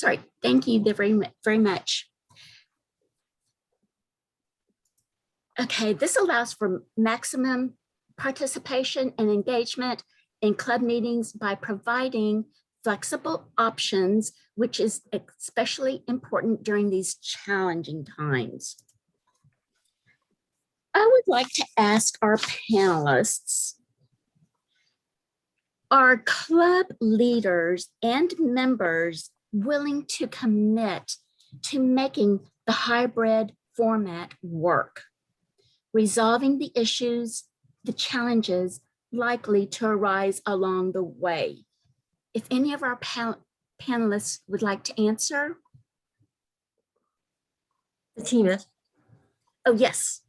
Sorry, thank you very much. Okay, this allows for maximum participation and engagement in club meetings by providing flexible options, which is especially important during these challenging times. I would like to ask our panelists, are club leaders and members willing to commit to making the hybrid format work, resolving the issues, the challenges likely to arise along the way? If any of our panelists would like to answer. Fatima. Oh, yes.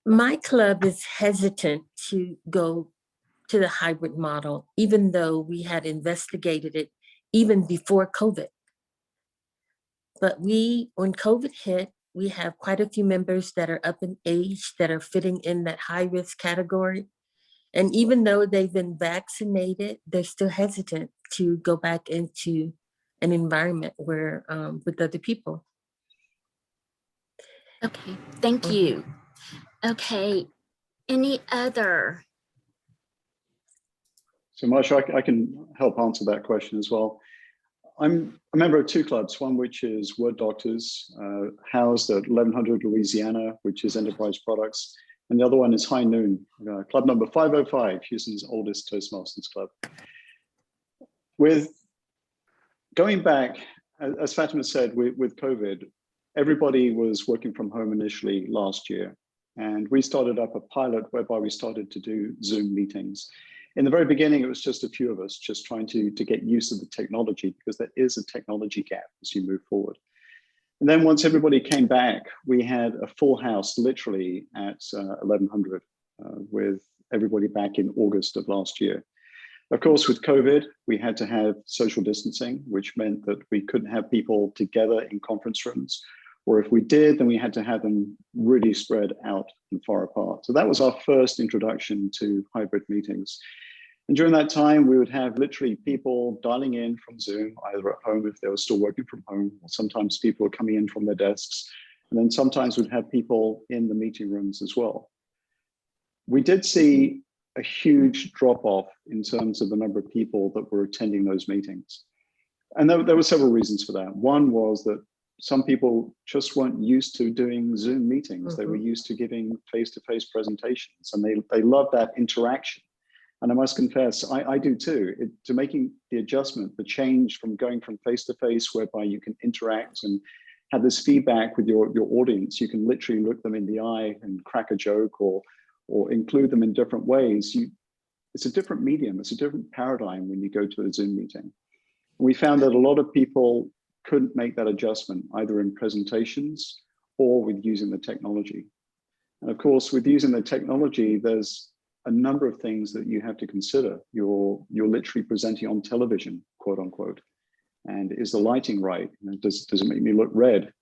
My club is hesitant to go to the hybrid model, even though we had investigated it even before COVID. But when COVID hit, we have quite a few members that are up in age that are fitting in that high risk category. And even though they've been vaccinated, they're still hesitant to go back into an environment where with other people. Okay, thank you. Okay, any other? So Marcia, I can help answer that question as well. I'm a member of two clubs, one which is Word Doctors, housed at 1100 Louisiana, which is enterprise products. And the other one is High Noon, club number 505, Houston's oldest Toastmasters club. With going back, as Fatima said, with COVID, everybody was working from home initially last year. And we started up a pilot whereby we started to do Zoom meetings. In the very beginning, it was just a few of us just trying to get used to the technology, because there is a technology gap as you move forward. And then once everybody came back, we had a full house literally at 1100 with everybody back in August of last year. Of course, with COVID, we had to have social distancing, which meant that we couldn't have people together in conference rooms. Or if we did, then we had to have them really spread out and far apart. So that was our first introduction to hybrid meetings. And during that time, we would have literally people dialing in from Zoom, either at home if they were still working from home, or sometimes people were coming in from their desks. And then sometimes we'd have people in the meeting rooms as well. We did see a huge drop off in terms of the number of people that were attending those meetings. And there were several reasons for that. One was that some people just weren't used to doing Zoom meetings. They were used to giving face-to-face presentations, and they love that interaction. And I must confess, I do too. To making the adjustment, the change from going from face-to-face, whereby you can interact and have this feedback with your audience. You can literally look them in the eye and crack a joke or include them in different ways. It's a different medium. It's a different paradigm when you go to a Zoom meeting. We found that a lot of people couldn't make that adjustment, either in presentations or with using the technology. And of course, with using the technology, there's a number of things that you have to consider. You're literally presenting on television, quote unquote. And is the lighting right? Does it make me look red?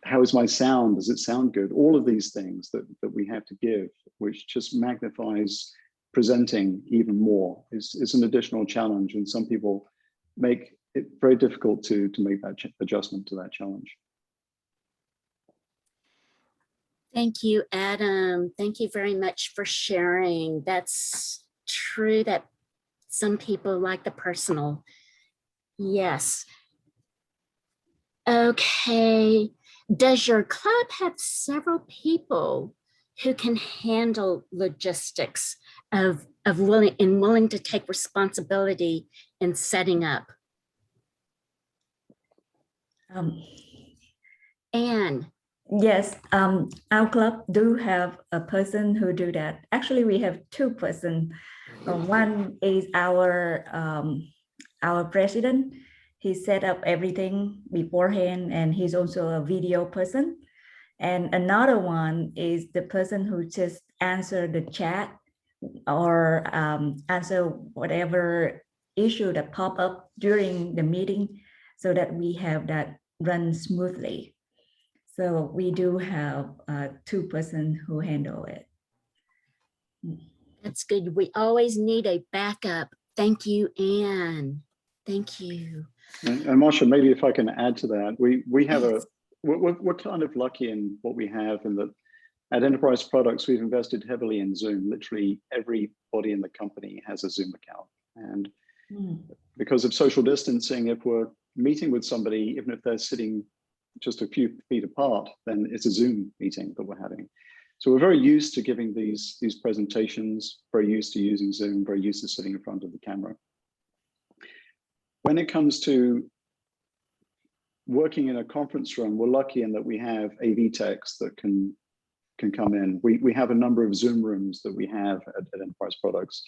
How is my sound? Does it sound good? All of these things that we have to give, which just magnifies presenting even more, is an additional challenge. And some people make it very difficult to make that adjustment to that challenge. Thank you, Adam. Thank you very much for sharing. That's true that some people like the personal. Yes. Okay. Does your club have several people who can handle logistics of willing to take responsibility in setting up? Anne. Yes, our club do have a person who do that. Actually, we have two persons. One is our president. He set up everything beforehand, and he's also a video person. And another one is the person who just answer the chat or answer whatever issue that pop up during the meeting, so that we have that run smoothly. So we do have two persons who handle it. That's good. We always need a backup. Thank you, Anne. Thank you. And Marcia, maybe if I can add to that, we have Yes. we're kind of lucky in what we have in that at Enterprise Products, we've invested heavily in Zoom. Literally everybody in the company has a Zoom account. And because of social distancing, if we're meeting with somebody, even if they're sitting just a few feet apart, then it's a Zoom meeting that we're having. So we're very used to giving these presentations, very used to using Zoom, very used to sitting in front of the camera. When it comes to working in a conference room, we're lucky in that we have AV techs that can come in. We have a number of Zoom rooms that we have at Enterprise Products.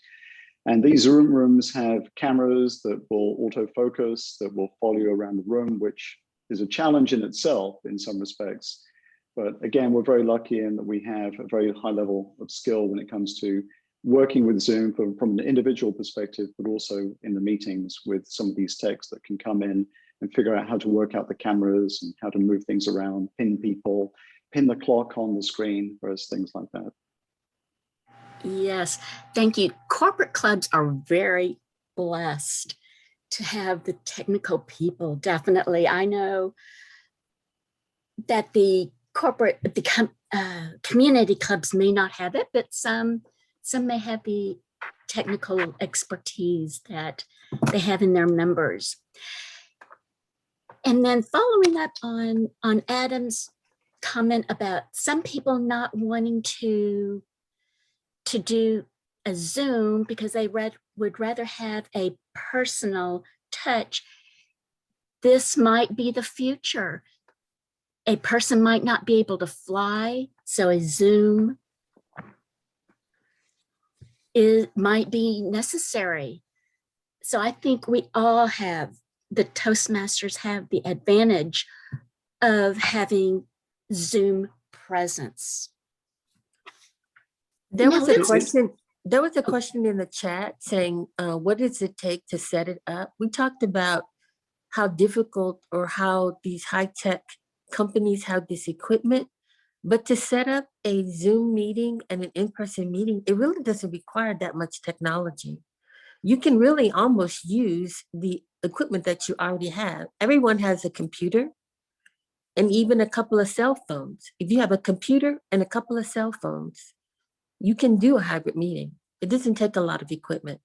And these Zoom rooms have cameras that will autofocus, that will follow you around the room, which is a challenge in itself in some respects. But again, we're very lucky in that we have a very high level of skill when it comes to working with Zoom from an individual perspective, but also in the meetings with some of these techs that can come in and figure out how to work out the cameras and how to move things around, pin people, pin the clock on the screen, various things like that. Yes, thank you. Corporate clubs are very blessed to have the technical people, definitely. I know that the community clubs may not have it, but some may have the technical expertise that they have in their members. And then following up on Adam's comment about some people not wanting to do a Zoom because they would rather have a personal touch, this might be the future. A person might not be able to fly, so a Zoom might be necessary. So I think we all have, the Toastmasters have the advantage of having Zoom presence. There Now was a let's- question. There was a question in the chat saying, what does it take to set it up? We talked about how difficult or how these high-tech companies have this equipment, but to set up a Zoom meeting and an in-person meeting, it really doesn't require that much technology. You can really almost use the equipment that you already have. Everyone has a computer and even a couple of cell phones. If you have a computer and a couple of cell phones, you can do a hybrid meeting. It doesn't take a lot of equipment.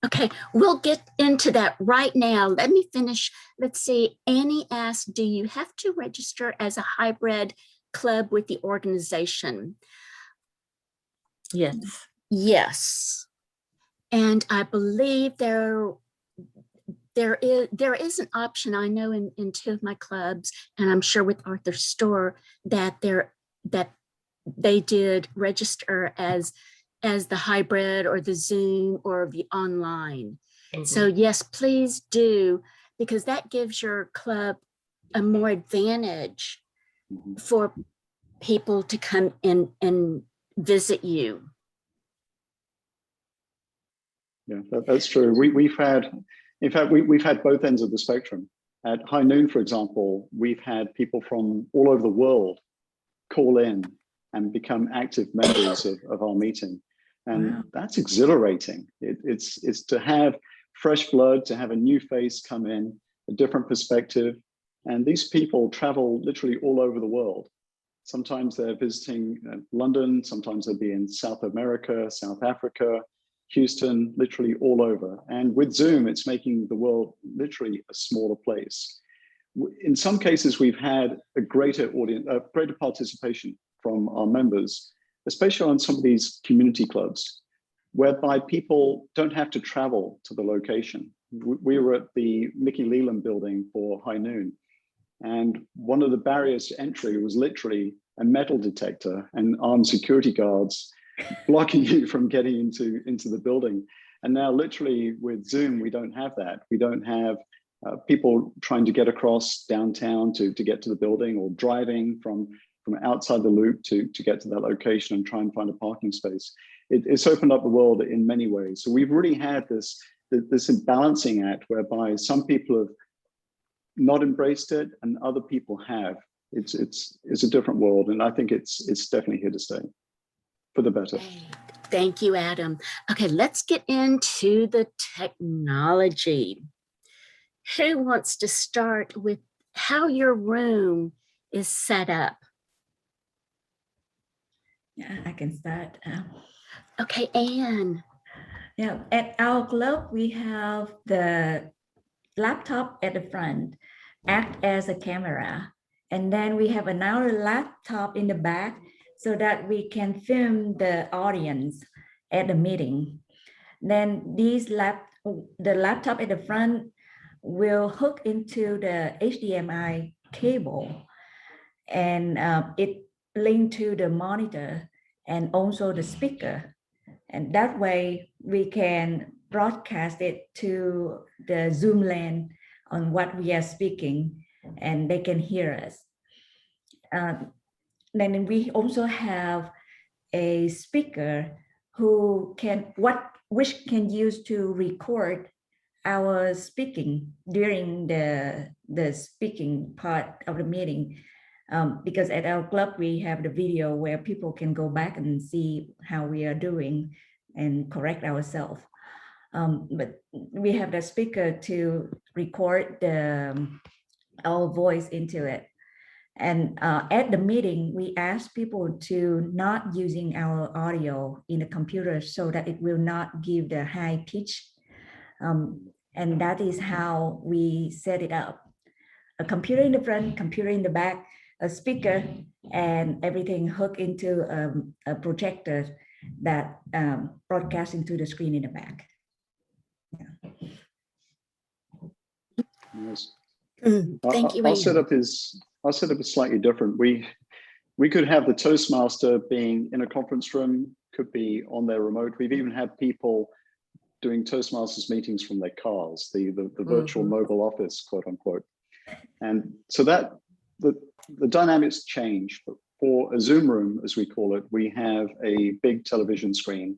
Okay, we'll get into that right now. Let me finish. Let's see, Annie asked, do you have to register as a hybrid club with the organization? Yes. Yes. And I believe there is an option, I know in two of my clubs, and I'm sure with Arthur's store, that they did register as the hybrid or the Zoom or the online. So yes, please do, because that gives your club a more advantage for people to come in and visit you. Yeah, that's true. We've had, in fact, we've had both ends of the spectrum. At High Noon, for example, we've had people from all over the world call in and become active members of our meeting. And that's exhilarating. It's to have fresh blood, to have a new face come in, a different perspective. And these people travel literally all over the world. Sometimes they're visiting London, sometimes they'll be in South America, South Africa, Houston, literally all over. And with Zoom, it's making the world literally a smaller place. In some cases, we've had a greater audience, greater participation from our members, especially on some of these community clubs, whereby people don't have to travel to the location. We were at the Mickey Leland building for High Noon, and one of the barriers to entry was literally a metal detector and armed security guards blocking you from getting into the building. And now literally with Zoom, we don't have that. We don't have people trying to get across downtown to get to the building, or driving from outside the loop to get to that location and try and find a parking space. It's opened up the world in many ways. So we've really had this balancing act whereby some people have not embraced it and other people have. It's a different world, and I think it's definitely here to stay for the better. Thank you, Adam. Okay, let's get into the technology. Who wants to start with how your room is set up? Yeah, I can start. Okay, Anne. Yeah, at our club, we have the laptop at the front, act as a camera. And then we have another laptop in the back so that we can film the audience at the meeting. Then the laptop at the front will hook into the HDMI cable, and it linked to the monitor and also the speaker. And that way we can broadcast it to the Zoom land on what we are speaking, and they can hear us. Then we also have a speaker which can use to record our speaking during the speaking part of the meeting. Because at our club, we have the video where people can go back and see how we are doing and correct ourselves. But we have the speaker to record our voice into it. And at the meeting, we ask people to not using our audio in the computer so that it will not give the high pitch. And that is how we set it up. A computer in the front, computer in the back, a speaker, and everything hooked into a projector that broadcasts into the screen in the back. Yeah. Yes. Thank you, Our Anne. setup is slightly different. We could have the Toastmaster being in a conference room, could be on their remote. We've even had people doing Toastmasters meetings from their cars, the virtual mobile office, quote unquote. And so that the dynamics change. But for a Zoom room, as we call it, we have a big television screen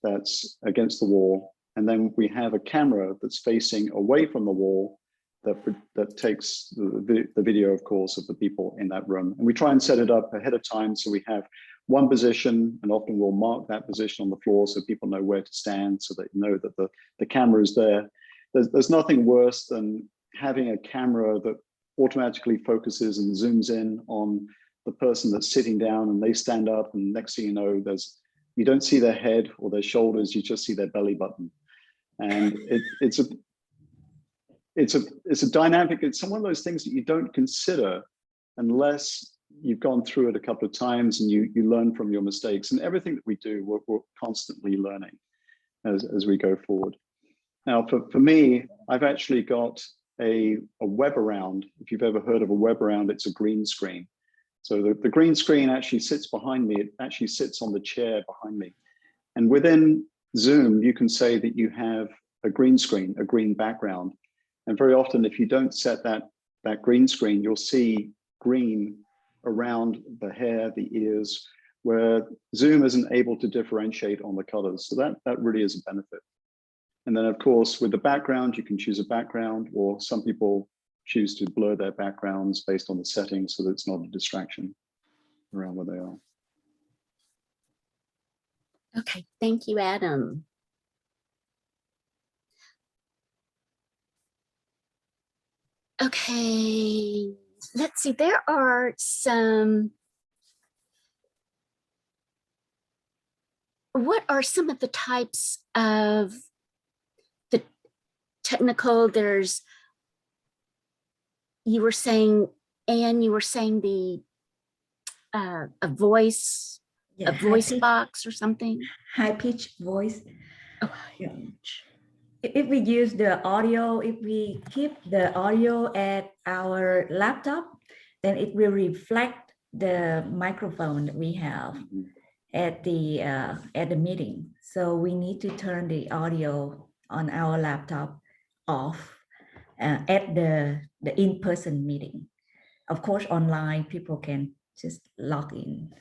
that's against the wall. And then we have a camera that's facing away from the wall that takes the video, of course, of the people in that room. And we try and set it up ahead of time. So we have one position, and often we'll mark that position on the floor so people know where to stand, so that you know that the camera is there. There's nothing worse than having a camera that automatically focuses and zooms in on the person that's sitting down, and they stand up, and next thing you know, you don't see their head or their shoulders, you just see their belly button. And it's a dynamic, it's one of those things that you don't consider unless you've gone through it a couple of times and you learn from your mistakes. And everything that we do, we're constantly learning as we go forward. Now, for me, I've actually got a web around. If you've ever heard of a web around, it's a green screen. So the green screen actually sits behind me. It actually sits on the chair behind me. And within Zoom, you can say that you have a green screen, a green background. And very often, if you don't set that green screen, you'll see green around the hair, the ears, where Zoom isn't able to differentiate on the colors. So that really is a benefit. And then, of course, with the background, you can choose a background, or some people choose to blur their backgrounds based on the settings so that it's not a distraction around where they are. Okay, thank you, Adam. Okay, let's see, there are some, what are some of the types of the technical, you were saying, Anne, you were saying a voice, Yeah, a voice box or something? High-pitched voice. Oh, Yeah. If we use the audio, if we keep the audio at our laptop, then it will reflect the microphone that we have at the meeting. So we need to turn the audio on our laptop off at the in-person meeting. Of course, online people can just log in.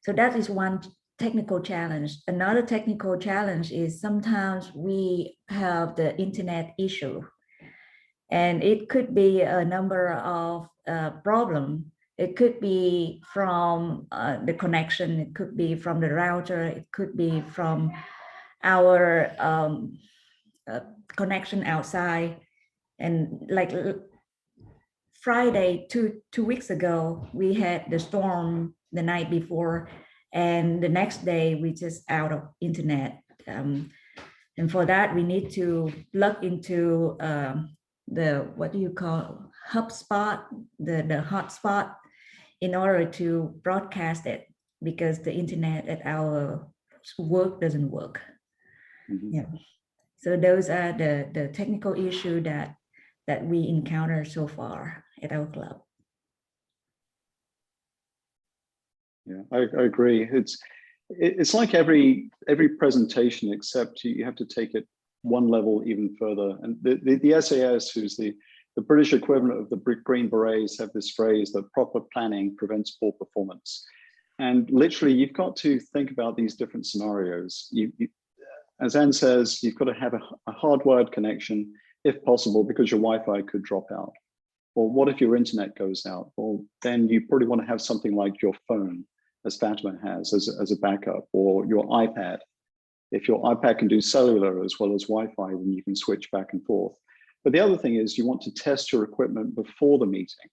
So that is one technical challenge. Another technical challenge is sometimes we have the internet issue, and it could be a number of problems. It could be from the connection, it could be from the router, it could be from our connection outside. And like Friday, two weeks ago, we had the storm the night before, and the next day we just out of internet. And for that, we need to plug into the, what do you call, HubSpot, the hotspot, in order to broadcast it, because the internet at our work doesn't work. Mm-hmm. Yeah. So those are the technical issue that we encounter so far at our club. Yeah, I agree. It's like every presentation, except you have to take it one level even further. And the SAS, who's the British equivalent of the Green Berets, have this phrase that proper planning prevents poor performance. And literally, you've got to think about these different scenarios. As Anne says, you've got to have a hardwired connection, if possible, because your Wi-Fi could drop out. Or what if your internet goes out? Well, then you probably want to have something like your phone, as Fatimar has, as a backup, or your iPad. If your iPad can do cellular as well as Wi-Fi, then you can switch back and forth. But the other thing is you want to test your equipment before the meeting.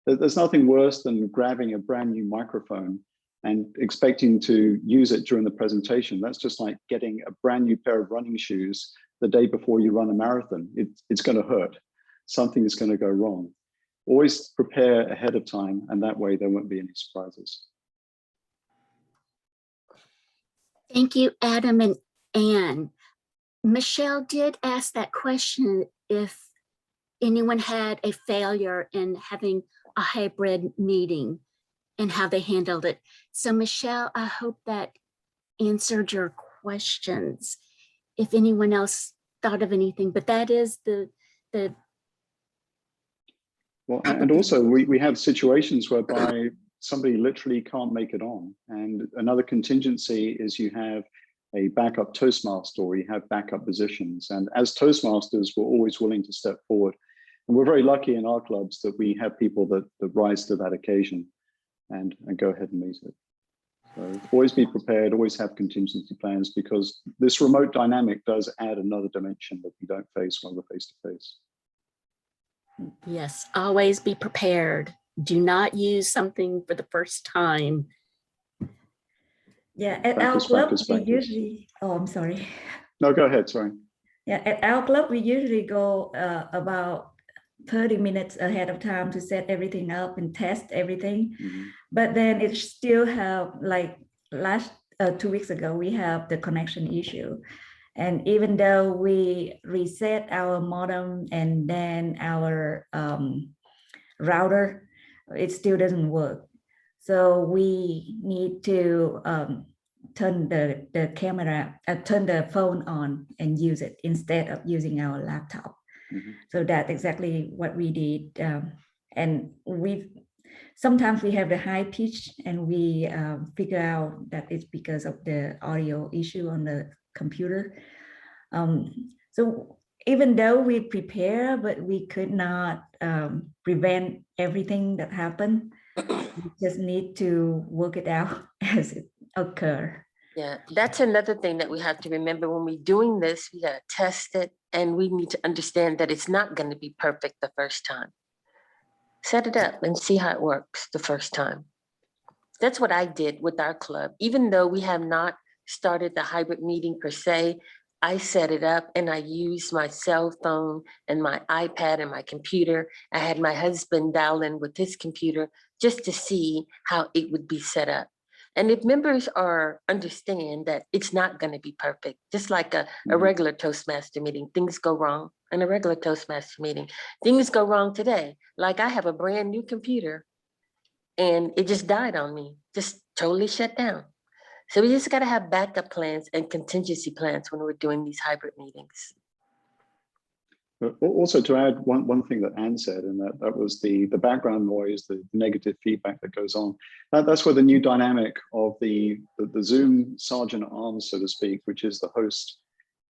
There's nothing worse than grabbing a brand new microphone and expecting to use it during the presentation. That's just like getting a brand new pair of running shoes the day before you run a marathon. It's going to hurt. Something is going to go wrong. Always prepare ahead of time, and that way there won't be any surprises. Thank you, Adam and Anne. Michelle did ask that question if anyone had a failure in having a hybrid meeting and how they handled it. So Michelle, I hope that answered your questions. If anyone else thought of anything, but that is the well, and also we have situations whereby somebody literally can't make it on. And another contingency is you have a backup Toastmaster, or you have backup positions. And as Toastmasters, we're always willing to step forward. And we're very lucky in our clubs that we have people that rise to that occasion and go ahead and meet it. So always be prepared, always have contingency plans, because this remote dynamic does add another dimension that we don't face when we're face to face. Yes, always be prepared. Do not use something for the first time. Yeah, at our club, we usually, oh, I'm sorry. No, go ahead, sorry. Yeah, at our club, we usually go about 30 minutes ahead of time to set everything up and test everything. Mm-hmm. But then it still have, like last 2 weeks ago, we have the connection issue. And even though we reset our modem and then our router, it still doesn't work. So we need to turn the camera, turn the phone on and use it instead of using our laptop. Mm-hmm. So that's exactly what we did. And sometimes we have the high pitch, and we figure out that it's because of the audio issue on the computer. So even though we prepare, but we could not prevent everything that happened. We just need to work it out as it occurs. Yeah, that's another thing that we have to remember when we're doing this. We got to test it, and we need to understand that it's not going to be perfect the first time. Set it up and see how it works the first time. That's what I did with our club. Even though we have not started the hybrid meeting per se, I set it up and I used my cell phone and my iPad and my computer. I had my husband dial in with his computer just to see how it would be set up. And if members understand that it's not going to be perfect, just like a regular Toastmaster meeting, things go wrong in a regular Toastmaster meeting. Things go wrong today. Like I have a brand new computer and it just died on me, just totally shut down. So we just got to have backup plans and contingency plans when we're doing these hybrid meetings. But also to add one thing that Anne said, and that was the background noise, the negative feedback that goes on. That's where the new dynamic of the Zoom sergeant at arms, so to speak, which is the host.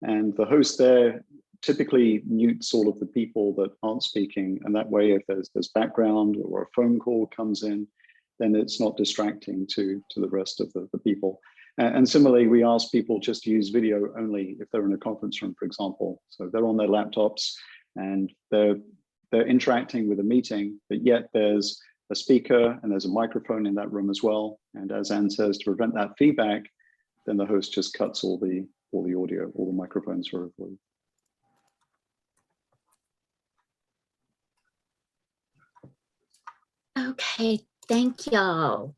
And the host there typically mutes all of the people that aren't speaking. And that way, if there's background or a phone call comes in, then it's not distracting to the rest of the people. And similarly, we ask people just to use video only if they're in a conference room, for example. So they're on their laptops and they're interacting with a meeting, but yet there's a speaker and there's a microphone in that room as well. And as Anne says, to prevent that feedback, then the host just cuts all the audio, all the microphones are recorded. Okay, thank y'all.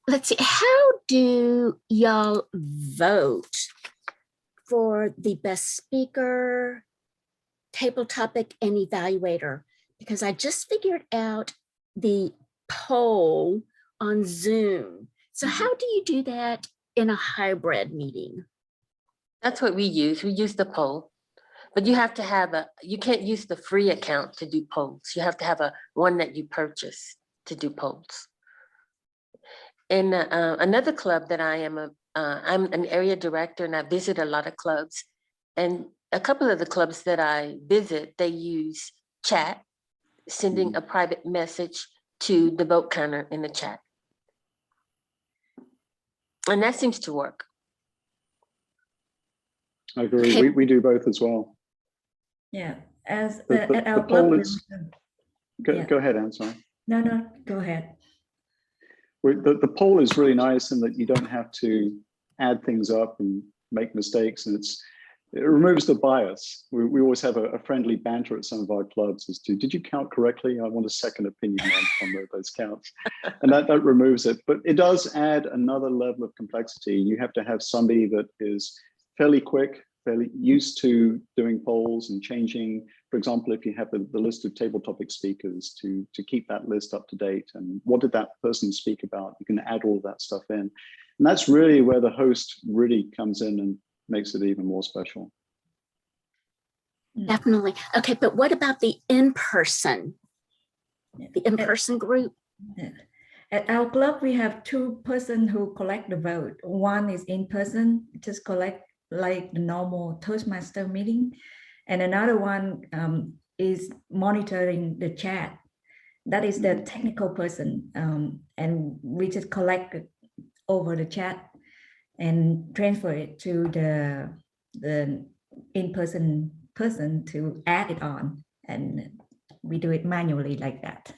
Let's see, how do y'all vote for the best speaker, table topic, and evaluator? Because I just figured out the poll on Zoom. So how do you do that in a hybrid meeting? That's what we use. We use the poll, but you have to have you can't use the free account to do polls. You have to have one that you purchase to do polls. In another club that I am I'm an area director and I visit a lot of clubs, and a couple of the clubs that I visit, they use chat, sending a private message to the vote counter in the chat. And that seems to work. I agree. We do both as well. Yeah, as The our poll club. is, go ahead, Anne, sorry. No, go ahead. The poll is really nice in that you don't have to add things up and make mistakes, and it removes the bias. We always have a friendly banter at some of our clubs as to, did you count correctly? I want a second opinion on those counts. And that removes it, but it does add another level of complexity. You have to have somebody that is fairly quick, fairly used to doing polls and changing. For example, if you have the list of table topic speakers, to keep that list up to date, and what did that person speak about? You can add all of that stuff in. And that's really where the host really comes in and makes it even more special. Definitely. Okay, but what about the in-person? The in-person group? At our club, we have two persons who collect the vote. One is in person, just collect like the normal Toastmaster meeting. And another one is monitoring the chat. That is the technical person. And we just collect it over the chat and transfer it to the in-person person to add it on. And we do it manually like that.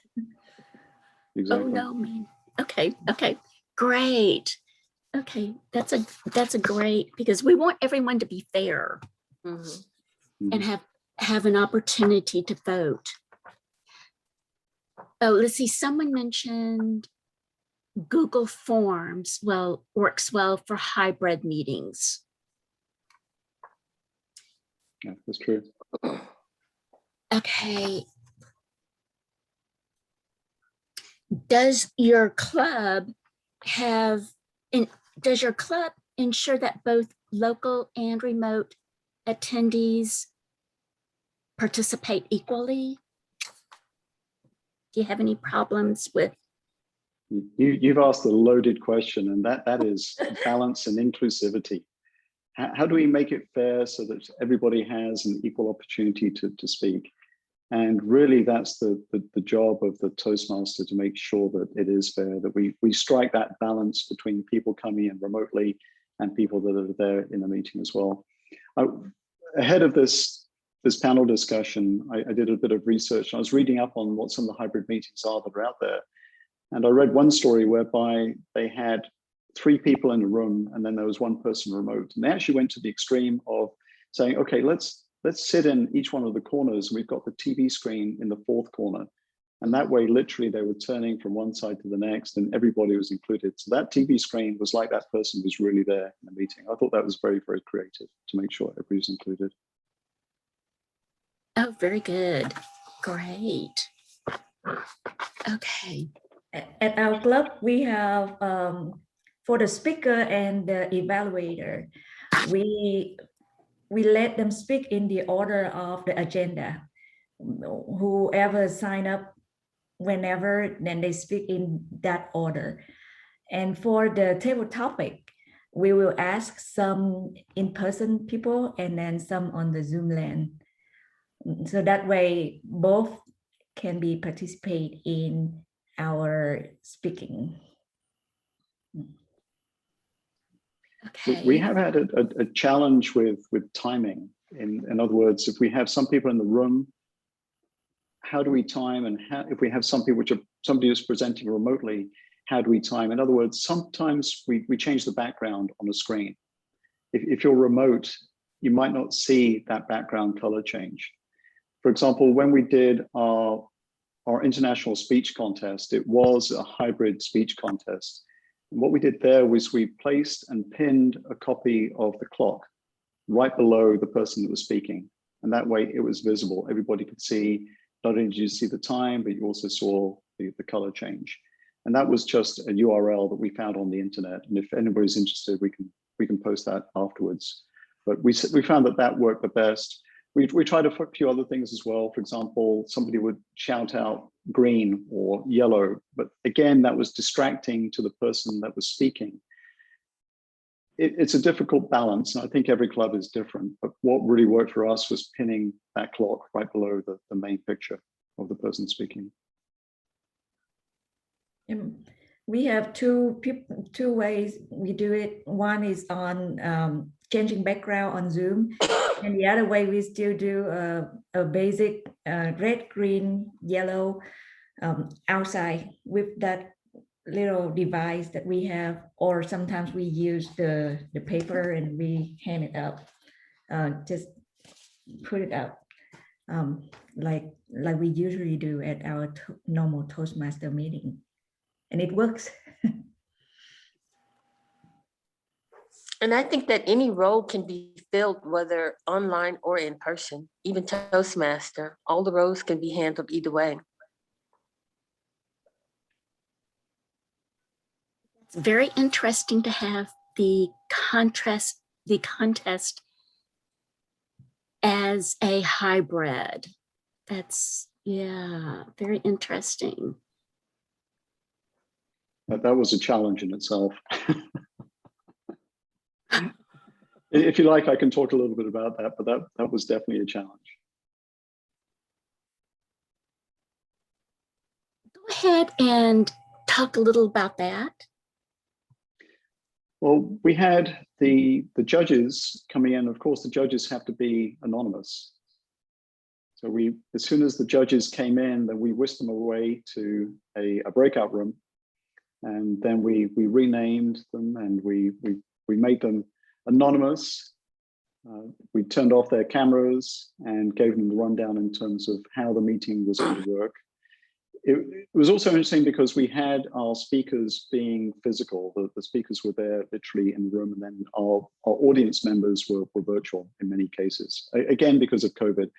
Exactly. Oh no, man. Okay, great. Okay, that's a great, because we want everyone to be fair and have an opportunity to vote. Oh, let's see, someone mentioned Google Forms works well for hybrid meetings. Yeah, that's true. Okay. Does your club ensure that both local and remote attendees participate equally? Do you have any problems with? You've asked a loaded question, and that is balance and inclusivity. How do we make it fair so that everybody has an equal opportunity to speak? And really, that's the job of the Toastmaster, to make sure that it is fair, that we strike that balance between people coming in remotely and people that are there in the meeting as well. Ahead of this panel discussion, I did a bit of research. I was reading up on what some of the hybrid meetings are that are out there. And I read one story whereby they had 3 people in a room and then there was 1 person remote. And they actually went to the extreme of saying, okay, let's sit in each one of the corners. We've got the TV screen in the 4th corner. And that way, literally, they were turning from one side to the next and everybody was included. So that TV screen was like that person was really there in the meeting. I thought that was very, very creative to make sure everybody was included. Oh, very good. Great. Okay. At our club, we have, for the speaker and the evaluator, we let them speak in the order of the agenda. Whoever sign up whenever, then they speak in that order. And for the table topic, we will ask some in-person people and then some on the Zoom land. So that way, both can be participate in our speaking. Okay. We have had a challenge with timing. In other words, if we have some people in the room, how do we time? And if we have some people, somebody who's presenting remotely, how do we time? In other words, sometimes we change the background on a screen. If you're remote, you might not see that background color change. For example, when we did our international speech contest, it was a hybrid speech contest. And what we did there was we placed and pinned a copy of the clock right below the person that was speaking. And that way it was visible. Everybody could see, not only did you see the time, but you also saw the color change. And that was just a URL that we found on the internet. And if anybody's interested, we can post that afterwards. But we found that worked the best. We tried a few other things as well. For example, somebody would shout out green or yellow, but again, that was distracting to the person that was speaking. It's a difficult balance, and I think every club is different, but what really worked for us was pinning that clock right below the main picture of the person speaking. We have two ways we do it. One is on changing background on Zoom, and the other way we still do a basic red, green, yellow outside with that little device that we have, or sometimes we use the paper and we hand it out, just put it up like we usually do at our normal Toastmaster meeting, and it works. And I think that any role can be filled, whether online or in person, even Toastmaster. All the roles can be handled either way. It's very interesting to have the contest as a hybrid. That's, yeah, very interesting. That was a challenge in itself. If you like, I can talk a little bit about that, but that was definitely a challenge. Go ahead and talk a little about that. Well, we had the judges coming in. Of course, the judges have to be anonymous. So as soon as the judges came in, then we whisked them away to a breakout room, and then we renamed them and we made them anonymous. We turned off their cameras and gave them the rundown in terms of how the meeting was going to work. It was also interesting because we had our speakers being physical. The speakers were there literally in the room, and then our audience members were virtual in many cases. Again, because of COVID,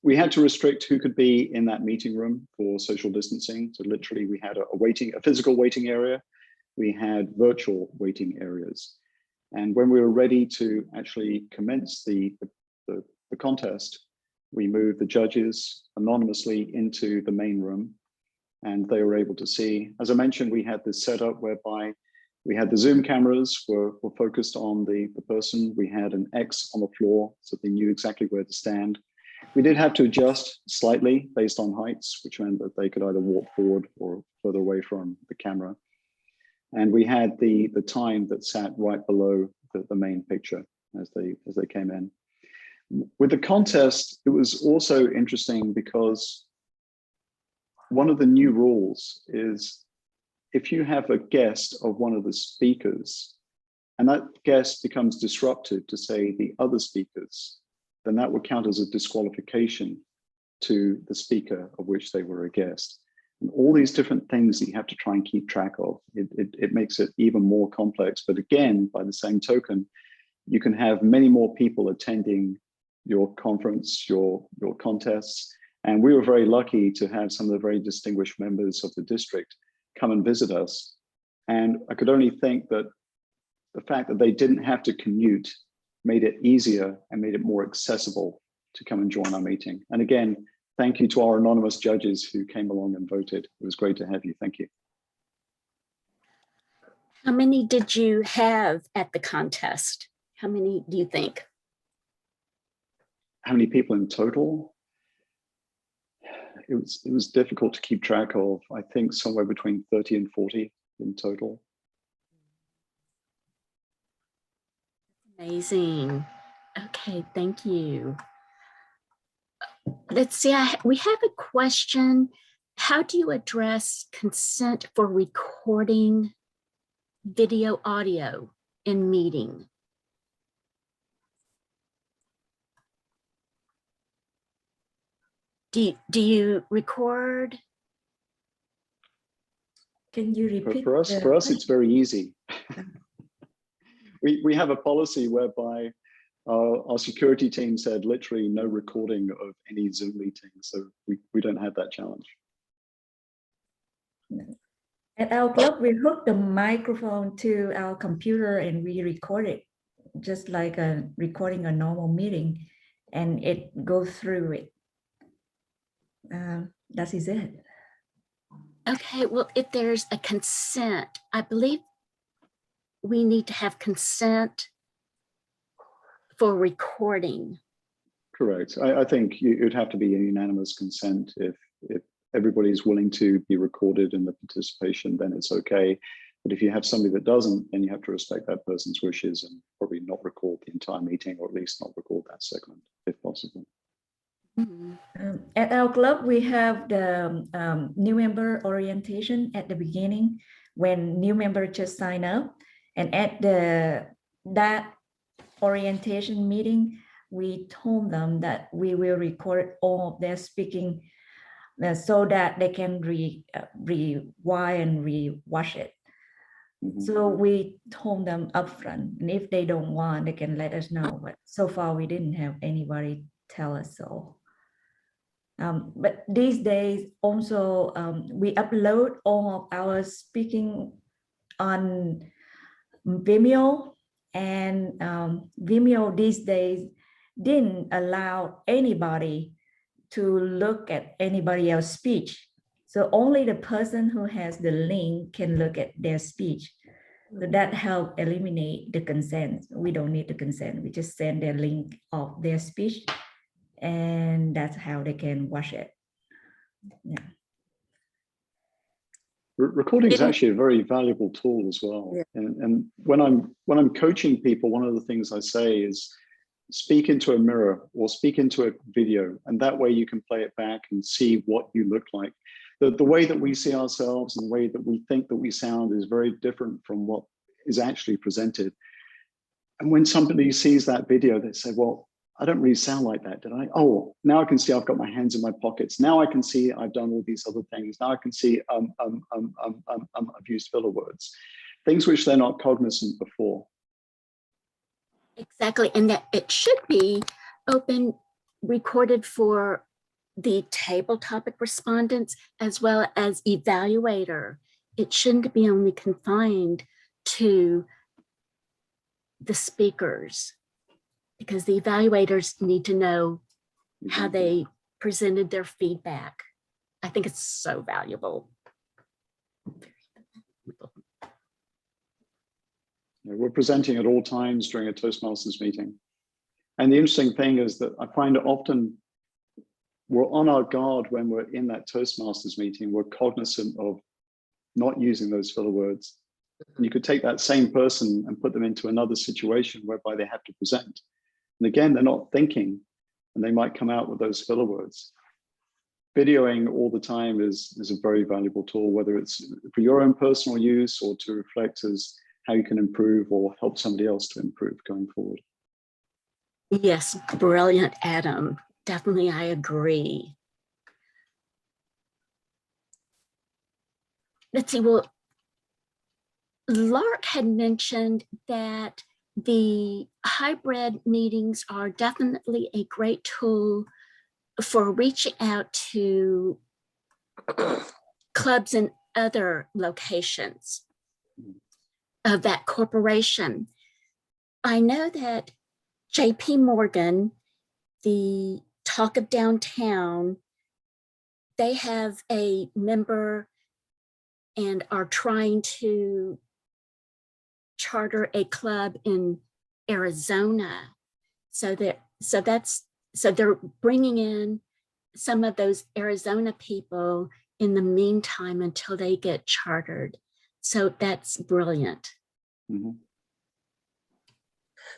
we had to restrict who could be in that meeting room for social distancing. So literally we had a physical waiting area. We had virtual waiting areas. And when we were ready to actually commence the contest, we moved the judges anonymously into the main room, and they were able to see. As I mentioned, we had this setup whereby we had the Zoom cameras were focused on the person. We had an X on the floor, so they knew exactly where to stand. We did have to adjust slightly based on heights, which meant that they could either walk forward or further away from the camera. And we had the time that sat right below the main picture as they came in. With the contest, it was also interesting because one of the new rules is if you have a guest of one of the speakers and that guest becomes disruptive to, say, the other speakers, then that would count as a disqualification to the speaker of which they were a guest. And all these different things that you have to try and keep track of, it makes it even more complex. But again, by the same token, you can have many more people attending your conference, your contests. And we were very lucky to have some of the very distinguished members of the district come and visit us. And I could only think that the fact that they didn't have to commute made it easier and made it more accessible to come and join our meeting. And again, thank you to our anonymous judges who came along and voted. It was great to have you. Thank you. How many did you have at the contest? How many do you think? How many people in total? It was difficult to keep track of. I think somewhere between 30 and 40 in total. Amazing. Okay, thank you. Let's see, we have a question. How do you address consent for recording video audio in meeting? Do you record? Can you repeat? For us, it's very easy. We have a policy whereby our security team said literally no recording of any Zoom meeting, so we don't have that challenge. At our club, we hook the microphone to our computer and we record it, just like recording a normal meeting, and it goes through it. That is it. Okay, well, if there's a consent, I believe we need to have consent for recording. Correct. I think it would have to be a unanimous consent. If everybody's willing to be recorded in the participation, then it's okay. But if you have somebody that doesn't, then you have to respect that person's wishes and probably not record the entire meeting, or at least not record that segment if possible. At our club, we have the new member orientation at the beginning when new member just sign up. And at that orientation meeting, we told them that we will record all of their speaking so that they can rewind and re-watch it. So we told them upfront, and if they don't want, they can let us know. But so far, we didn't have anybody tell us so. But these days, also, we upload all of our speaking on Vimeo, and Vimeo these days didn't allow anybody to look at anybody else's speech. So only the person who has the link can look at their speech. So that helped eliminate the consent. We don't need the consent. We just send their link of their speech, and that's how they can watch it. Yeah. Recording is actually a very valuable tool as well. Yeah. And when I'm coaching people, one of the things I say is speak into a mirror or speak into a video, and that way you can play it back and see what you look like. The way that we see ourselves and the way that we think that we sound is very different from what is actually presented. And when somebody sees that video, they say, well, I don't really sound like that, did I? Oh, now I can see I've got my hands in my pockets. Now I can see I've done all these other things. Now I can see I've used filler words, things which they're not cognizant before. Exactly, and that it should be open, recorded for the table topic respondents as well as evaluator. It shouldn't be only confined to the speakers, because the evaluators need to know how they presented their feedback. I think it's so valuable. We're presenting at all times during a Toastmasters meeting. And the interesting thing is that I find it often we're on our guard when we're in that Toastmasters meeting. We're cognizant of not using those filler words. And you could take that same person and put them into another situation whereby they have to present. And again, they're not thinking, and they might come out with those filler words. Videoing all the time is a very valuable tool, whether it's for your own personal use or to reflect as how you can improve or help somebody else to improve going forward. Yes, brilliant, Adam. Definitely, I agree. Let's see, well, Lark had mentioned that the hybrid meetings are definitely a great tool for reaching out to clubs in other locations of that corporation. I know that JP Morgan, the Talk of Downtown, they have a member and are trying to charter a club in Arizona. So they're bringing in some of those Arizona people in the meantime until they get chartered. So that's brilliant. Mhm.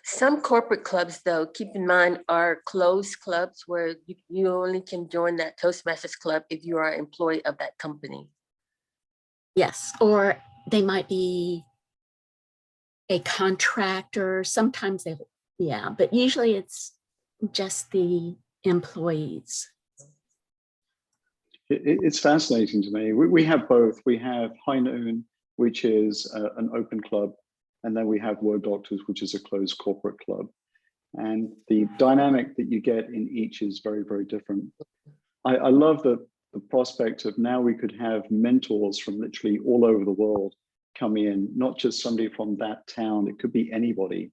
Some corporate clubs, though, keep in mind, are closed clubs where you only can join that Toastmasters club if you are an employee of that company. Yes, or they might be a contractor. Sometimes they, yeah, but usually it's just the employees. It's fascinating to me. We have both. We have High Noon, which is an open club, and then we have Word Doctors, which is a closed corporate club. And the dynamic that you get in each is very, very different. I love the prospect of now we could have mentors from literally all over the world come in, not just somebody from that town, it could be anybody.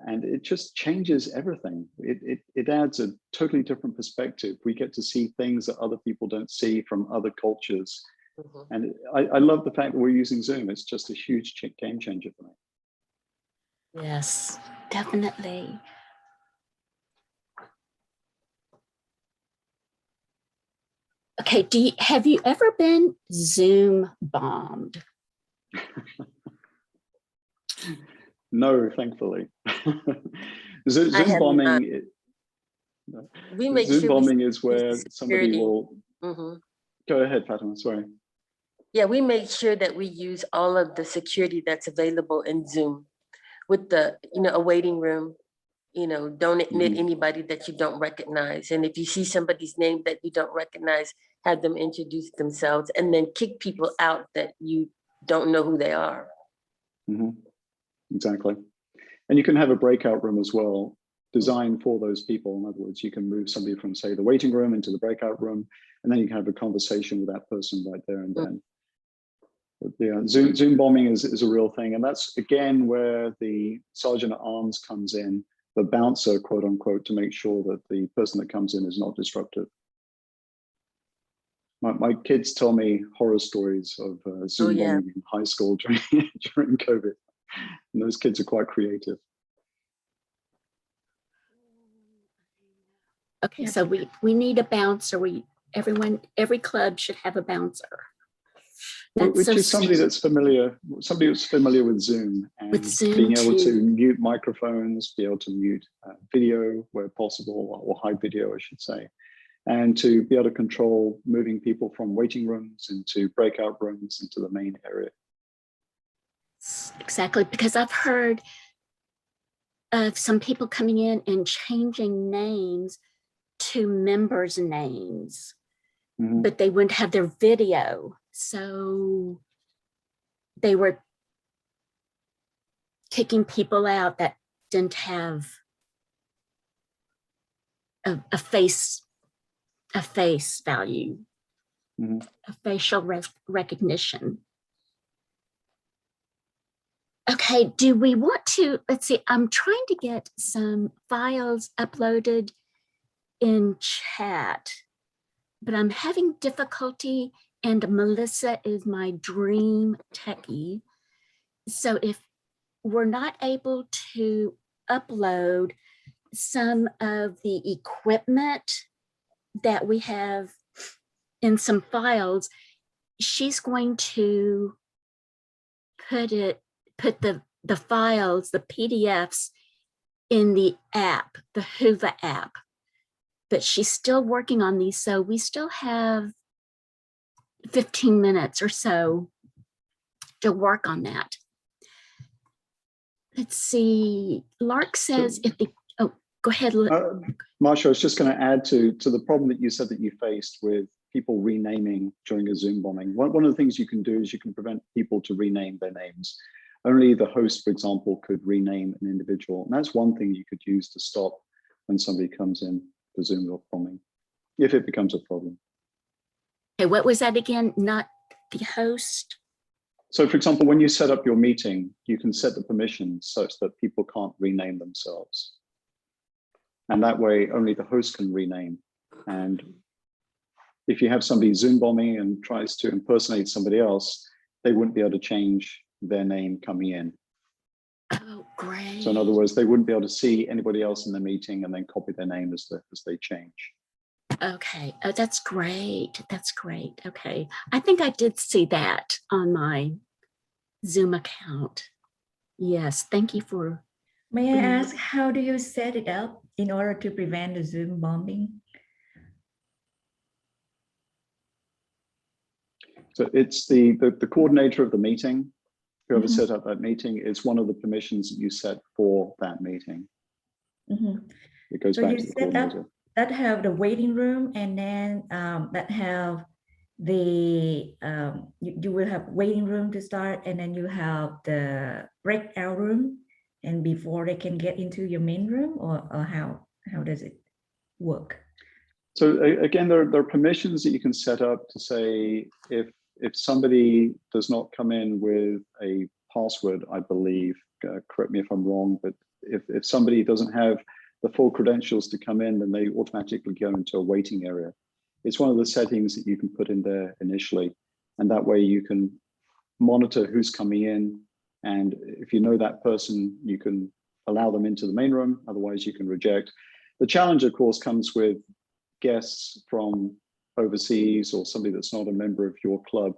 And it just changes everything. It adds a totally different perspective. We get to see things that other people don't see from other cultures. Mhm. And I love the fact that we're using Zoom. It's just a huge game changer for me. Yes, definitely. Okay, have you ever been Zoom bombed? No, thankfully. I Zoom have not. bombing. We make Zoom sure we bombing is where use somebody security. will Mhm. go ahead, Fatima. Sorry. Yeah, we make sure that we use all of the security that's available in Zoom with the, a waiting room. Don't admit Mhm. anybody that you don't recognize. And if you see somebody's name that you don't recognize, have them introduce themselves and then kick people out that you don't know who they are. Mhm. Exactly. And you can have a breakout room as well, designed for those people. In other words, you can move somebody from, say, the waiting room into the breakout room, and then you can have a conversation with that person right there and then. But yeah, Zoom bombing is a real thing. And that's, again, where the sergeant at arms comes in, the bouncer, quote unquote, to make sure that the person that comes in is not disruptive. My kids tell me horror stories of Zoom bombing in high school during COVID. And those kids are quite creative. Okay, so we need a bouncer. Every club should have a bouncer. Which is somebody that's familiar with Zoom and with Zoom being able too. to mute microphones, be able to mute video where possible, or hide video, I should say, and to be able to control moving people from waiting rooms into breakout rooms into the main area. Exactly, because I've heard of some people coming in and changing names to members' names, but they wouldn't have their video. So they were kicking people out that didn't have a face value, a facial recognition. Okay, do we want to, let's see, I'm trying to get some files uploaded in chat, but I'm having difficulty, and Melissa is my dream techie. So if we're not able to upload some of the equipment that we have in some files, she's going to put the files, the PDFs, in the app, the Hoover app. But she's still working on these, so we still have 15 minutes or so to work on that. Let's see, Lark says oh, go ahead. Marcia, I was just going to add to the problem that you said that you faced with people renaming during a Zoom bombing. One of the things you can do is you can prevent people to rename their names. Only the host, for example, could rename an individual. And that's one thing you could use to stop when somebody comes in for Zoom bombing, if it becomes a problem. Okay, what was that again? Not the host? So for example, when you set up your meeting, you can set the permissions such that people can't rename themselves. And that way, only the host can rename. And if you have somebody Zoom bombing and tries to impersonate somebody else, they wouldn't be able to change their name coming in. Oh, great. So in other words, they wouldn't be able to see anybody else in the meeting and then copy their name as they change. Okay. Oh, that's great. That's great. Okay. I think I did see that on my Zoom account. Yes. Thank you for. May I ask, how do you set it up in order to prevent the Zoom bombing? So it's the coordinator of the meeting, whoever Mhm. set up that meeting, is one of the permissions that you set for that meeting. Mhm. It goes So back you to the set up coordinator. that have the waiting room, and then that have the you will have waiting room to start, and then you have the breakout room, and before they can get into your main room, or how does it work? So again, there are permissions that you can set up to say if somebody does not come in with a password, I believe, correct me if I'm wrong, but if somebody doesn't have the full credentials to come in, then they automatically go into a waiting area. It's one of the settings that you can put in there initially, and that way you can monitor who's coming in, and if you know that person, you can allow them into the main room, otherwise you can reject. The challenge, of course, comes with guests from overseas or somebody that's not a member of your club.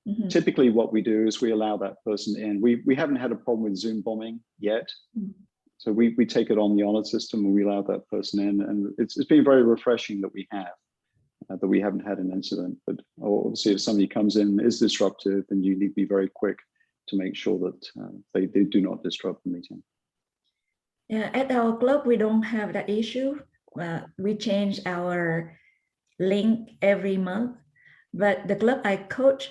Mhm. Typically what we do is we allow that person in. We haven't had a problem with Zoom bombing yet. Mhm. So we take it on the honor system and we allow that person in. And it's been very refreshing that we have, that we haven't had an incident. But obviously if somebody comes in, is disruptive, then you need to be very quick to make sure that they do not disrupt the meeting. Yeah, at our club, we don't have that issue. We change our link every month, but the club I coach,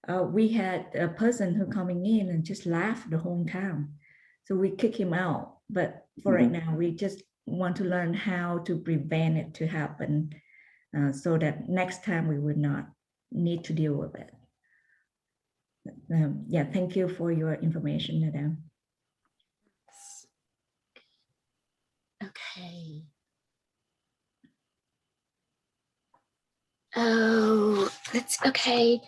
we had a person who coming in and just laughed the whole time. So we kick him out. But for right now, we just want to learn how to prevent it to happen, so that next time we would not need to deal with it. Yeah, thank you for your information, Madam. Okay. Oh, that's okay.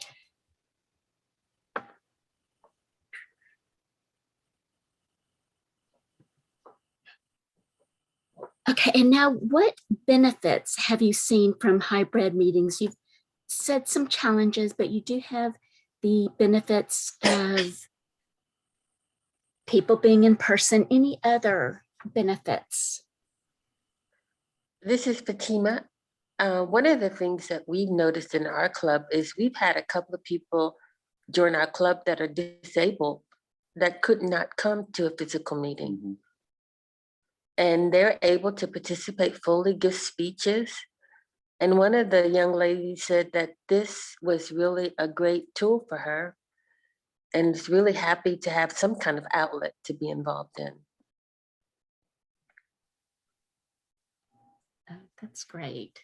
Okay, and now what benefits have you seen from hybrid meetings? You've said some challenges, but you do have the benefits of people being in person. Any other benefits? This is Fatima. One of the things that we've noticed in our club is we've had a couple of people join our club that are disabled that could not come to a physical meeting. Mm-hmm. And they're able to participate fully, give speeches. And one of the young ladies said that this was really a great tool for her and is really happy to have some kind of outlet to be involved in. Oh, that's great.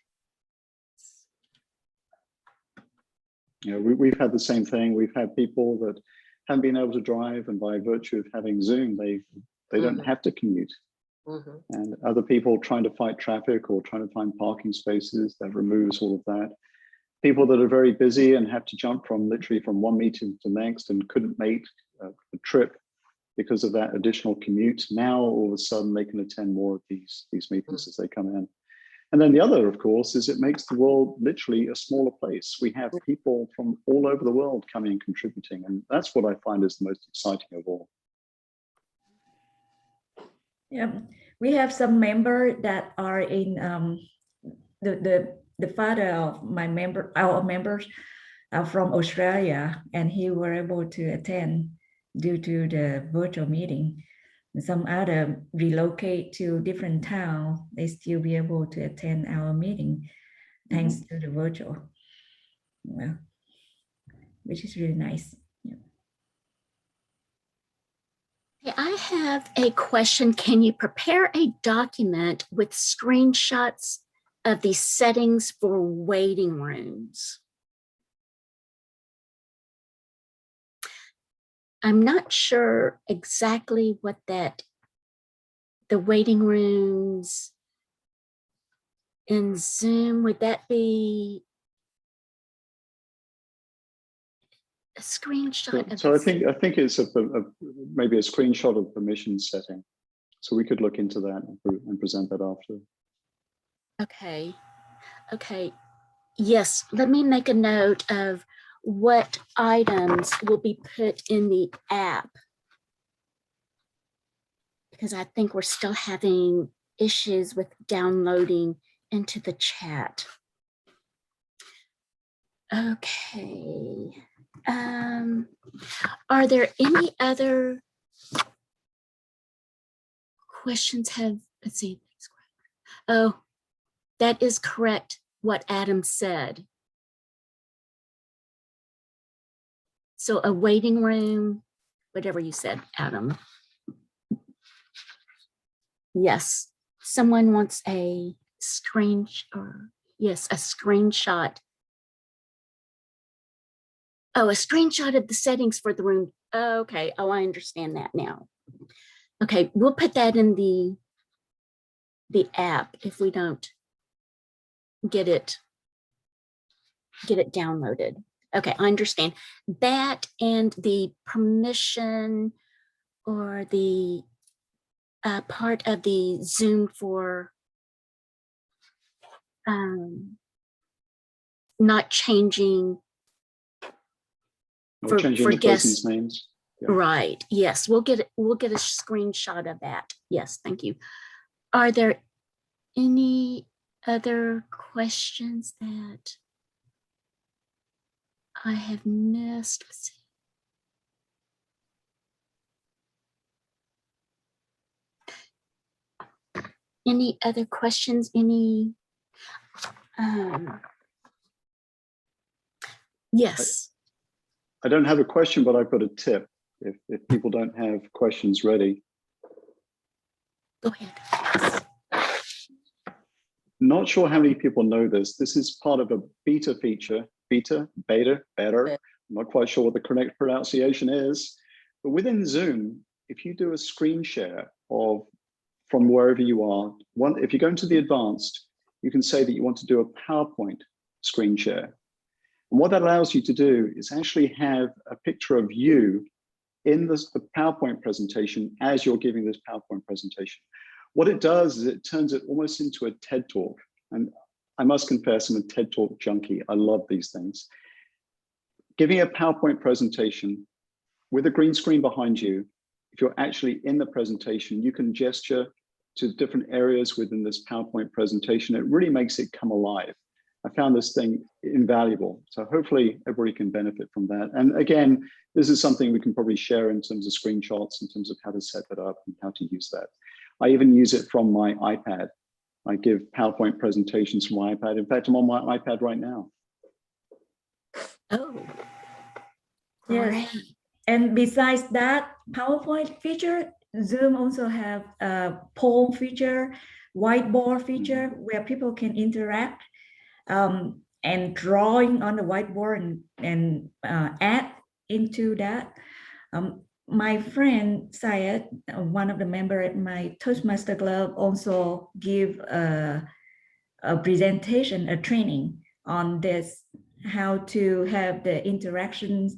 You know, we've had the same thing. We've had people that haven't been able to drive, and by virtue of having Zoom, they don't have to commute. Mm-hmm. And other people trying to fight traffic or trying to find parking spaces, that removes all of that. People that are very busy and have to jump from literally from one meeting to the next and couldn't make a trip because of that additional commute. Now, all of a sudden, they can attend more of these meetings as they come in. And then the other, of course, is it makes the world literally a smaller place. We have people from all over the world coming and contributing. And that's what I find is the most exciting of all. Yeah, we have some members that are in the father of our members are from Australia, and he were able to attend due to the virtual meeting. Some other relocate to different town, they still be able to attend our meeting thanks to the virtual, well, which is really nice. Yeah. Okay, I have a question. Can you prepare a document with screenshots of the settings for waiting rooms? I'm not sure exactly what the waiting rooms in Zoom, would that be a screenshot? So I think it's maybe a screenshot of permission setting. So we could look into that and present that after. Okay. Okay, yes, let me make a note of what items will be put in the app, because I think we're still having issues with downloading into the chat. Okay. Are there any other questions? Let's see. Oh, that is correct, what Adam said. So a waiting room, whatever you said, Adam. Yes, someone wants a yes, a screenshot. Oh, a screenshot of the settings for the room. Okay, oh, I understand that now. Okay, we'll put that in the app if we don't get it downloaded. Okay, I understand that, and the permission or the part of the Zoom for not changing Or changing the guests. person's names. Yeah. Right. Yes, we'll get a screenshot of that. Yes, thank you. Are there any other questions that I have missed? Let's see. Any other questions? Any? Yes. I don't have a question, but I've got a tip. If people don't have questions ready. Go ahead. Not sure how many people know this. This is part of a beta feature. Beta, better. I'm not quite sure what the correct pronunciation is. But within Zoom, if you do a screen share from wherever you are, if you go into the advanced, you can say that you want to do a PowerPoint screen share. And what that allows you to do is actually have a picture of you in the PowerPoint presentation as you're giving this PowerPoint presentation. What it does is it turns it almost into a TED Talk. And I must confess, I'm a TED Talk junkie. I love these things. Giving a PowerPoint presentation with a green screen behind you, if you're actually in the presentation, you can gesture to different areas within this PowerPoint presentation. It really makes it come alive. I found this thing invaluable. So hopefully everybody can benefit from that. And again, this is something we can probably share in terms of screenshots, in terms of how to set that up and how to use that. I even use it from my iPad. I give PowerPoint presentations from my iPad. In fact, I'm on my iPad right now. Oh, Yes. great. And besides that PowerPoint feature, Zoom also have a poll feature, whiteboard feature, where people can interact and drawing on the whiteboard and add into that. My friend Syed, one of the members at my Toastmaster Club, also give a presentation, a training on this, how to have the interactions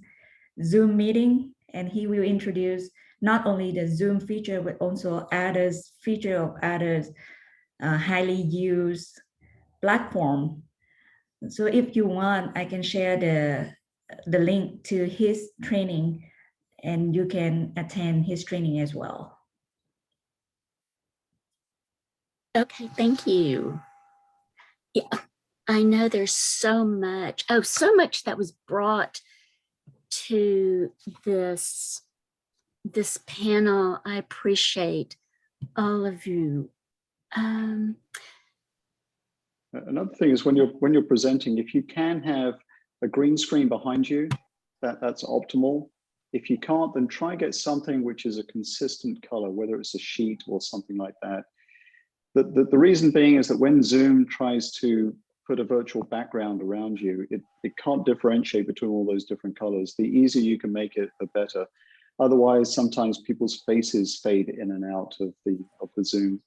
Zoom meeting, and he will introduce not only the Zoom feature, but also others feature of others highly used platform. So if you want, I can share the link to his training, and you can attend his training as well. Okay, thank you. Yeah, I know there's so much that was brought to this panel. I appreciate all of you. Another thing is when you're presenting, if you can have a green screen behind you, that's optimal. If you can't, then try and get something which is a consistent color, whether it's a sheet or something like that. The reason being is that when Zoom tries to put a virtual background around you, it can't differentiate between all those different colors. The easier you can make it, the better. Otherwise, sometimes people's faces fade in and out of the Zoom.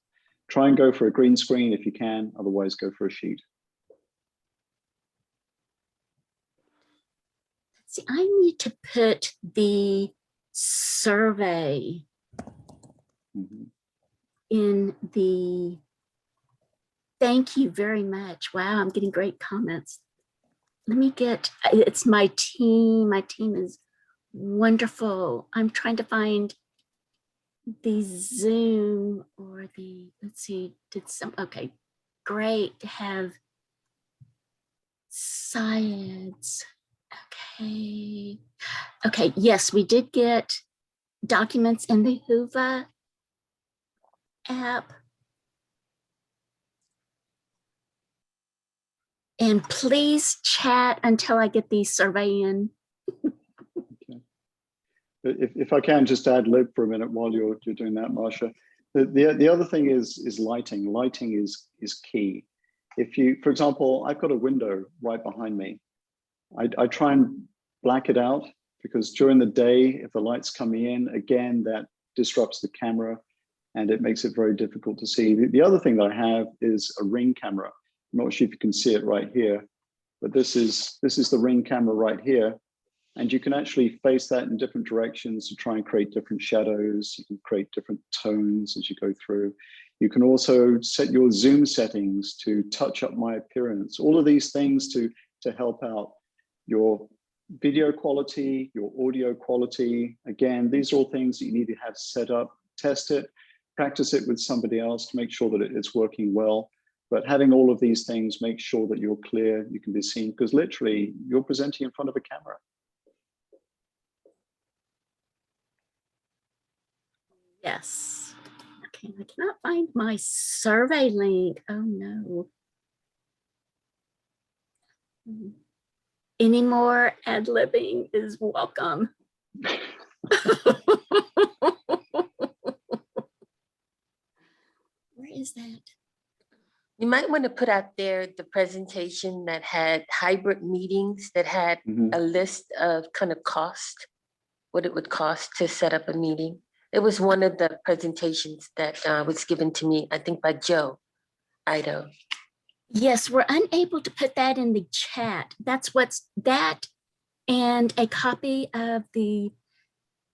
Try and go for a green screen if you can, otherwise go for a sheet. See, I need to put the survey in the Thank you very much. Wow, I'm getting great comments. Let me get, it's my team. My team is wonderful. I'm trying to find the Zoom or the, let's see, okay, great to have Syed's. Okay. Okay, yes, we did get documents in the Hoover app. And please chat until I get the survey in. Okay. If I can just add lib for a minute while you're doing that, Marcia. The other thing is lighting. Lighting is key. If you, for example, I've got a window right behind me. I try and black it out because during the day, if the light's coming in, again, that disrupts the camera and it makes it very difficult to see. The other thing that I have is a ring camera. I'm not sure if you can see it right here, but this is the ring camera right here. And you can actually face that in different directions to try and create different shadows. You can create different tones as you go through. You can also set your zoom settings to touch up my appearance. All of these things to help out your video quality, your audio quality. Again, these are all things that you need to have set up, test it, practice it with somebody else to make sure that it's working well. But having all of these things, make sure that you're clear, you can be seen, because literally you're presenting in front of a camera. Yes. Okay, I cannot find my survey link. Oh no. Any more ad-libbing is welcome. Where is that? You might want to put out there the presentation that had hybrid meetings that had a list of kind of cost, what it would cost to set up a meeting. It was one of the presentations that was given to me, I think by Joe Ido. Yes, we're unable to put that in the chat. That's what's that and a copy of the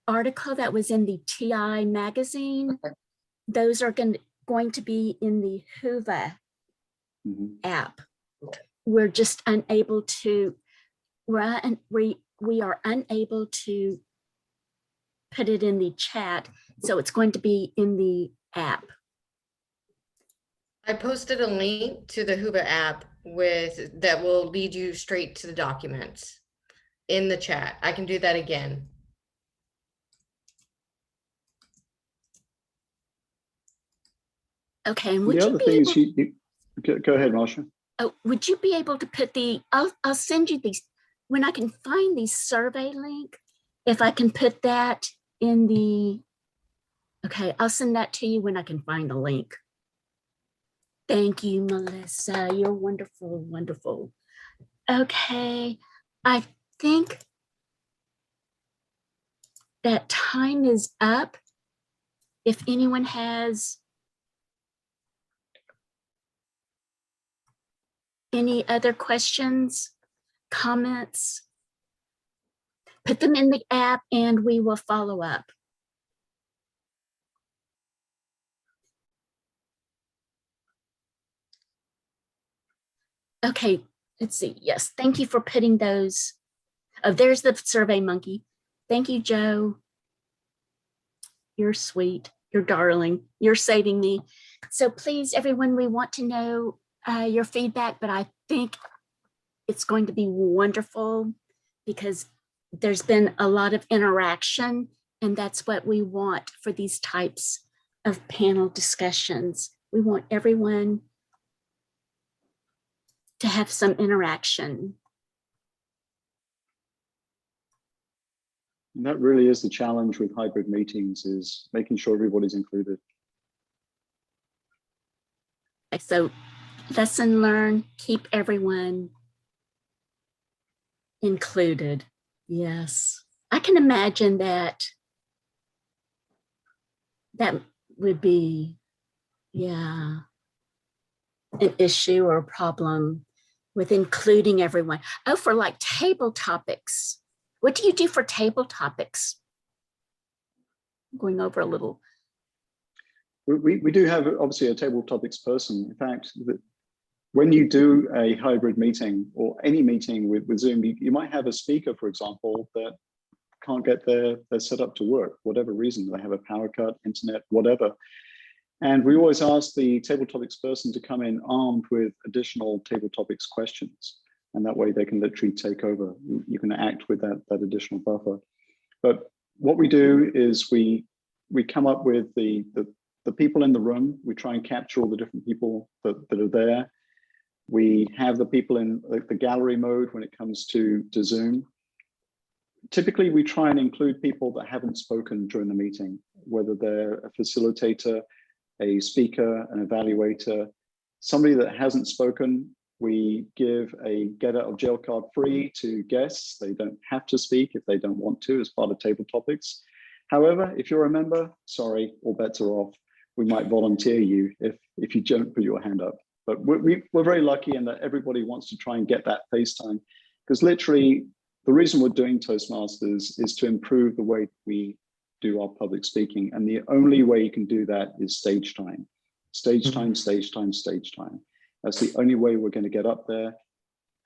article that was in the TI magazine. Okay. Those are going to be in the Hoover app. Okay. We're just unable to, we are unable to put it in the chat. So it's going to be in the app. I posted a link to the Hoover app that will lead you straight to the documents in the chat. I can do that again. Okay, and the other thing is go ahead, Marcia. Oh, would you be able to put the, I'll send you these, when I can find the survey link, if I can put that in the, okay, I'll send that to you when I can find the link. Thank you, Melissa. You're wonderful, wonderful. Okay, I think that time is up. If anyone has any other questions, comments, put them in the app and we will follow up. Okay, let's see. Yes, thank you for putting those. Oh, there's the Survey Monkey. Thank you, Joe. You're sweet. You're darling. You're saving me. So please, everyone, we want to know your feedback, but I think it's going to be wonderful because there's been a lot of interaction, and that's what we want for these types of panel discussions. We want everyone to have some interaction. And that really is the challenge with hybrid meetings, is making sure everybody's included. Okay, so lesson learned, keep everyone included. Yes, I can imagine that that would be, yeah, an issue or a problem with including everyone. Oh, for like table topics. What do you do for table topics? I'm going over a little. We do have obviously a table topics person. In fact, when you do a hybrid meeting or any meeting with Zoom, you might have a speaker, for example, that can't get their setup to work, whatever reason. They have a power cut, internet, whatever. And we always ask the table topics person to come in armed with additional table topics questions. And that way they can literally take over. You can act with that additional buffer. But what we do is we come up with the people in the room. We try and capture all the different people that are there. We have the people in the gallery mode when it comes to Zoom. Typically, we try and include people that haven't spoken during the meeting, whether they're a facilitator, a speaker, an evaluator, somebody that hasn't spoken. We give a get out of jail card free to guests. They don't have to speak if they don't want to as part of table topics. However, if you're a member, sorry, all bets are off. We might volunteer you if you don't put your hand up. But we're very lucky in that everybody wants to try and get that FaceTime, because literally the reason we're doing Toastmasters is to improve the way we do our public speaking. And the only way you can do that is stage time. Stage time, stage time, stage time. That's the only way we're going to get up there.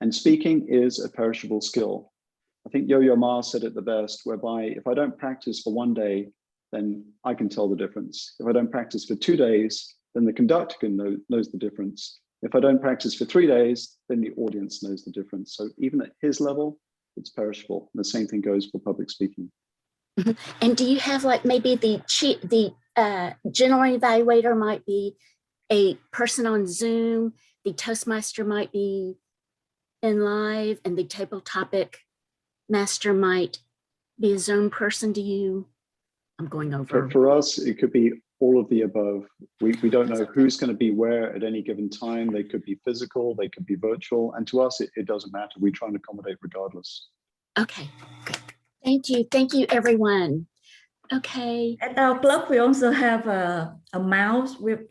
And speaking is a perishable skill. I think Yo-Yo Ma said it the best, whereby if I don't practice for 1 day, then I can tell the difference. If I don't practice for 2 days, then the conductor knows the difference. If I don't practice for 3 days, then the audience knows the difference. So even at his level, it's perishable. And the same thing goes for public speaking. And do you have like maybe the general evaluator might be a person on Zoom, the Toastmaster might be in live, and the table topic master might be a Zoom person? Do you? I'm going over. For us, it could be all of the above. We don't know who's going to be where at any given time. They could be physical, they could be virtual. And to us, it doesn't matter. We try and accommodate regardless. Okay, good. Thank you. Thank you, everyone. Okay. At our club, we also have a mouse with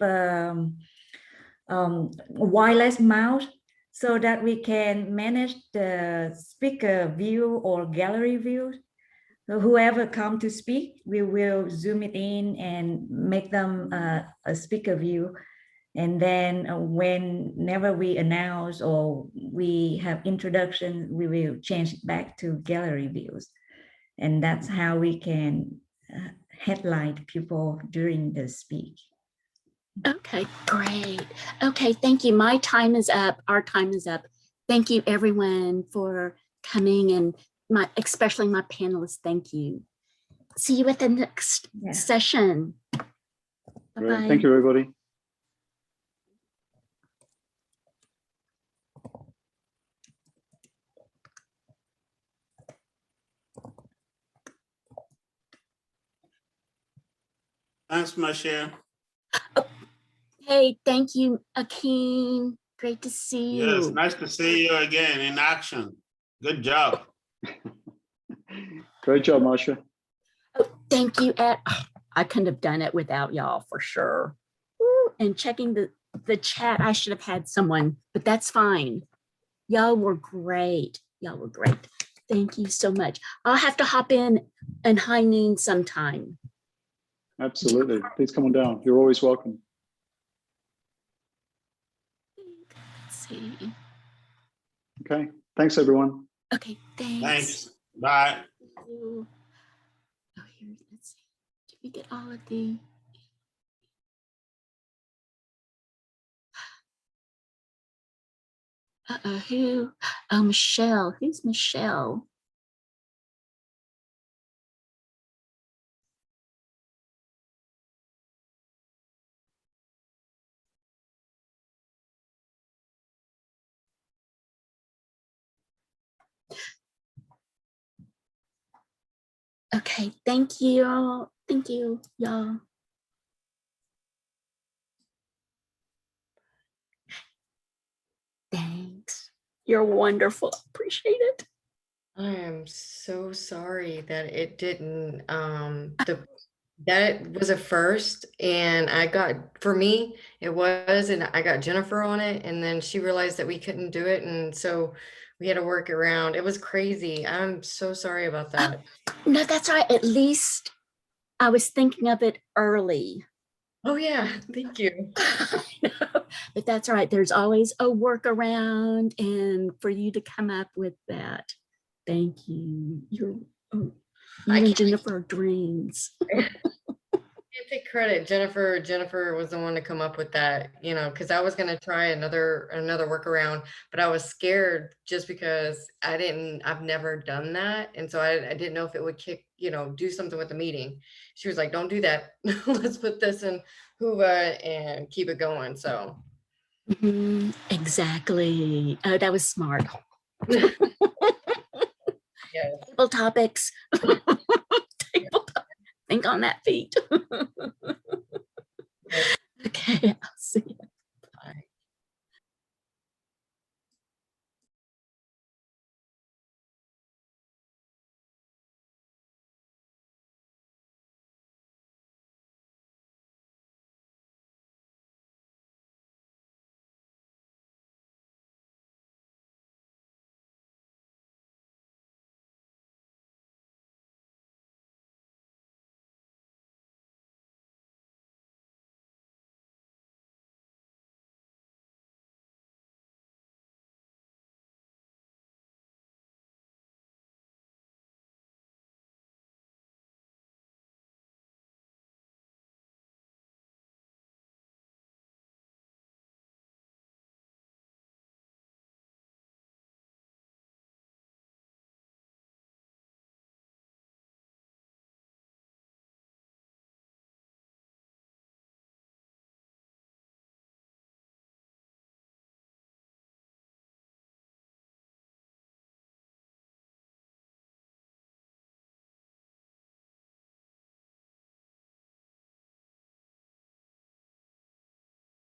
wireless mouse, so that we can manage the speaker view or gallery view. So whoever come to speak, we will zoom it in and make them a speaker view. And then whenever we announce or we have introduction, we will change it back to gallery views. And that's how we can headlight people during the speech. Okay, great. Okay, thank you. My time is up. Our time is up. Thank you, everyone, for coming, and especially my panelists. Thank you. See you at the next session. Bye-bye. Thank you, everybody. Thanks, Marcia. Hey, thank you, Akeem. Great to see you. Yes, nice to see you again in action. Good job. Great job, Marcia. Oh, thank you, Ed. I couldn't have done it without y'all for sure. Woo. And checking the chat, I should have had someone, but that's fine. Y'all were great. Y'all were great. Thank you so much. I'll have to hop in high noon sometime. Absolutely. Please come on down. You're always welcome. Let's see. Okay. Thanks, everyone. Okay, thanks. Thanks. Bye. Thank you. Oh, here, let's see. Did we get all of the? Who? Oh, Michelle. Who's Michelle? Okay, thank you. Thank you, y'all. Thanks. You're wonderful. Appreciate it. I am so sorry that it didn't, that was a first, and for me, it was, and I got Jennifer on it, and then she realized that we couldn't do it, and so we had to work around. It was crazy. I'm so sorry about that. No, that's all right. At least I was thinking of it early. Oh yeah, thank you. But that's all right. There's always a workaround, and for you to come up with that, thank you. You're oh, I you and can't- Jennifer dreams. Can't take credit. Jennifer was the one to come up with that, you know, because I was gonna try another workaround, but I was scared just because I've never done that. And so I didn't know if it would do something with the meeting. She was like, don't do that. Let's put this in Huva and keep it going. So Mhm, exactly. Oh, that was smart. yeah. Table topics. Table top- Think on that feet. Yeah. Okay.